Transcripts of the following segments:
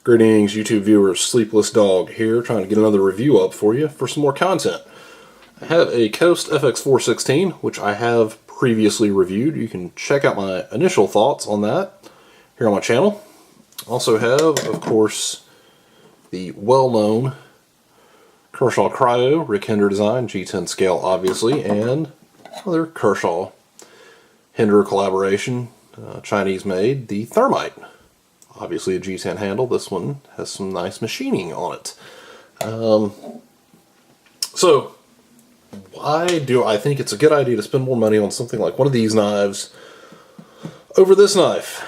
Greetings, YouTube viewers. Sleepless Dog here, trying to get another review up for you for some more content. I have a Coast FX416, which I have previously reviewed. You can check out my initial thoughts on that here on my channel. Also have, of course, the well-known Kershaw Cryo, Rick Hinder design, G10 scale obviously, and another Kershaw Hinder collaboration, Chinese made, the Thermite. Obviously a G10 handle. This one has some nice machining on it. So, why do I think it's a good idea to spend more money on something like one of these knives over this knife?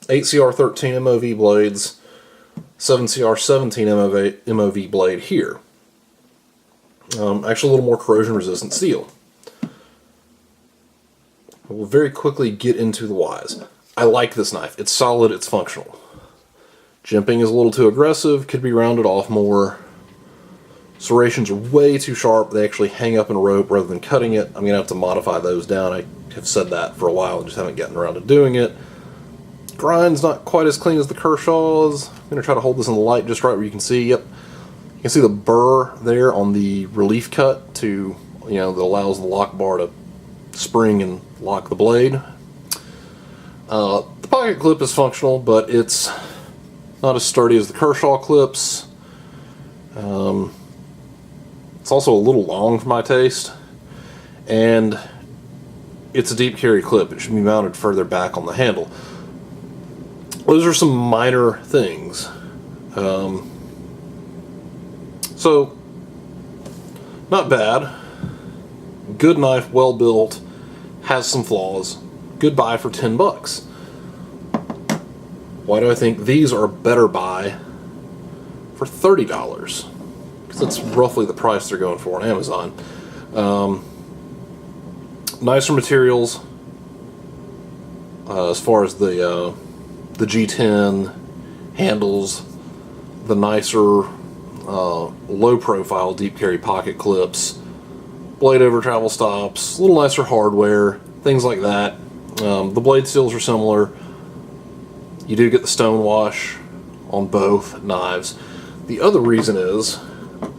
8CR13 MOV blades, 7CR17 MOV blade here. Actually a little more corrosion resistant steel. We'll very quickly get into the whys. I like this knife. It's solid, it's functional. Jimping is a little too aggressive, could be rounded off more. Serrations are way too sharp. They actually hang up in a rope rather than cutting it. I'm going to have to modify those down. I have said that for a while and just haven't gotten around to doing it. Grind's not quite as clean as the Kershaw's. I'm going to try to hold this in the light just right where you can see. Yep. You can see the burr there on the relief cut to, that allows the lock bar to spring and lock the blade. The pocket clip is functional, but it's not as sturdy as the Kershaw clips. It's also a little long for my taste, and it's a deep carry clip. It should be mounted further back on the handle. Those are some minor things. So, not bad. Good knife, well built, has some flaws. Good buy for 10 bucks. Why do I think these are a better buy for $30? Because that's roughly the price they're going for on Amazon. Nicer materials as far as the G10 handles, the nicer low profile deep carry pocket clips, blade over travel stops, a little nicer hardware, things like that. The blade steels are similar. You do get the stone wash on both knives. The other reason is,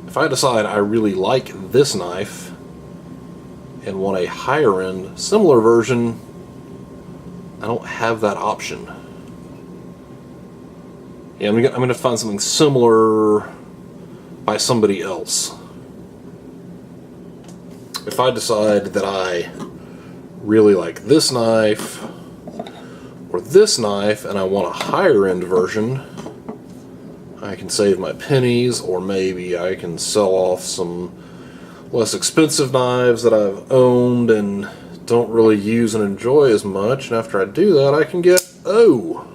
if I decide I really like this knife and want a higher end, similar version, I don't have that option. Yeah, I'm going to find something similar by somebody else. If I decide that I really like this knife or this knife and I want a higher end version, I can save my pennies, or maybe I can sell off some less expensive knives that I've owned and don't really use and enjoy as much, and after I do that I can get, oh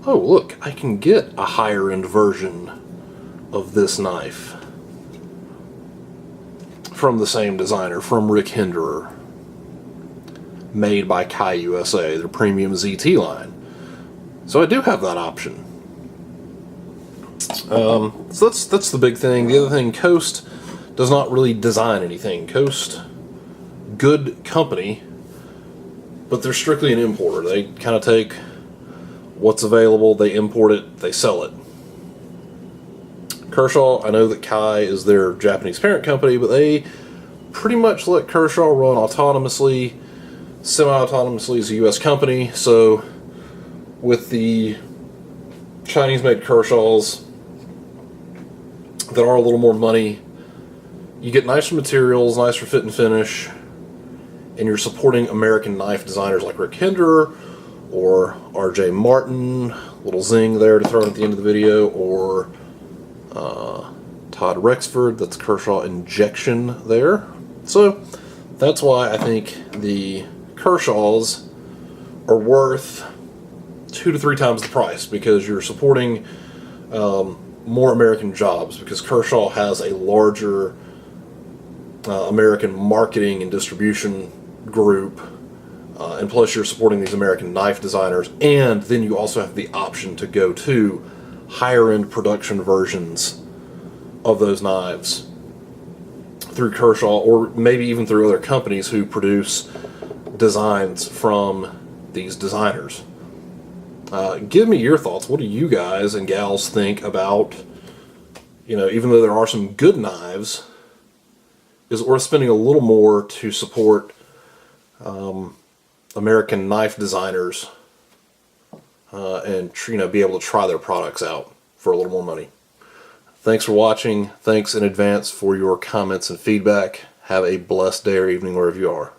look, I can get a higher end version of this knife from the same designer, from Rick Hinder, made by Kai USA, their premium ZT line. So I do have that option. So that's the big thing. The other thing, Coast does not really design anything. Coast, good company, but they're strictly an importer. They kind of take what's available, they import it, they sell it. Kershaw, I know that Kai is their Japanese parent company, but they pretty much let Kershaw run autonomously, semi-autonomously as a US company. So with the Chinese-made Kershaws that are a little more money, you get nicer materials, nicer fit and finish, and you're supporting American knife designers like Rick Hinder or RJ Martin, little Zing there to throw in at the end of the video, or Todd Rexford, that's Kershaw injection there. So that's why I think the Kershaws are worth 2 to 3 times the price, because you're supporting more American jobs, because Kershaw has a larger American marketing and distribution group, and plus you're supporting these American knife designers, and then you also have the option to go to higher end production versions of those knives through Kershaw, or maybe even through other companies who produce designs from these designers. Give me your thoughts. What do you guys and gals think about, even though there are some good knives, is it worth spending a little more to support American knife designers and be able to try their products out for a little more money? Thanks for watching. Thanks in advance for your comments and feedback. Have a blessed day or evening wherever you are.